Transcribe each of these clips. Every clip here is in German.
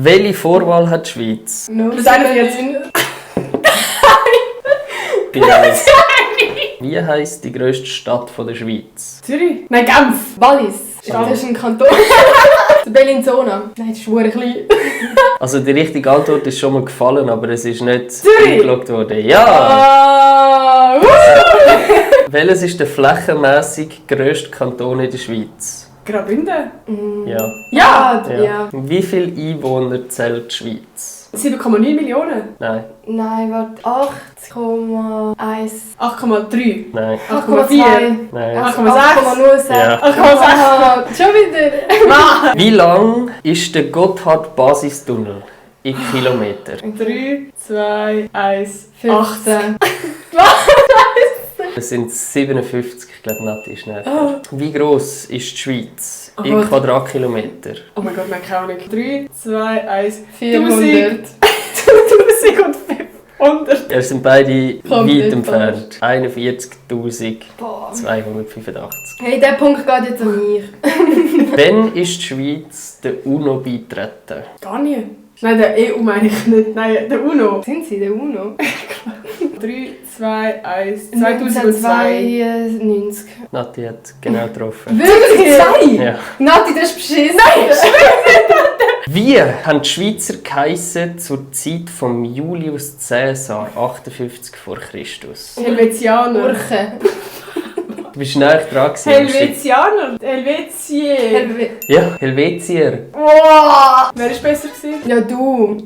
Welche Vorwahl hat die Schweiz? Plus 41. Wie heisst die grösste Stadt der Schweiz? Zürich? Nein, Genf. Wallis. Stadt. Das ist ein Kanton. Bellinzona. Nein, das ist verdammt klein. Also die richtige Antwort ist schon mal gefallen, aber es ist nicht Zürich! eingeloggt worden. Ja! Ah, Welches ist der flächenmässig grösste Kanton in der Schweiz? Graubünden? Ja. Ja! Ja. Wie viele Einwohner zählt die Schweiz? 7,9 Millionen. Nein, Nein, warte. 8,1. 8,3. nein, 8,4. nein. 8,06. Ja. 8,6. Schon wieder. Wie lang ist der Gotthard-Basistunnel in Kilometer? 3, 2, 1, 15. Das sind 57, ich glaube, Nati ist näher. Wie gross ist die Schweiz Oh in Gott. Quadratkilometer? Oh mein Gott, keine Ahnung. 3, 2, 1, 400. 1500. Wir sind beide Kommt weit nicht entfernt. 41.285. Boah. Hey, der Punkt geht jetzt an mich. Wann ist die Schweiz der UNO beitreten? Gar nie. Nein, der EU meine ich nicht. Nein, der UNO. Sind sie der UNO? 3, 2, 1, 2002. 1992. Nati hat genau getroffen. Wirklich? Ja. Nati, das ist beschissen. Wie haben die Schweizer geheissen zur Zeit von Julius Caesar 58 vor Christus? Helvetianer. Urche. Du bist näher dran gewesen. Helvetianer. Helvetier. Ja, Helvetier. Wow. Wer war besser gewesen? Ja, du.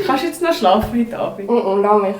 Kannst du jetzt noch schlafen heute Abend? Lass mich.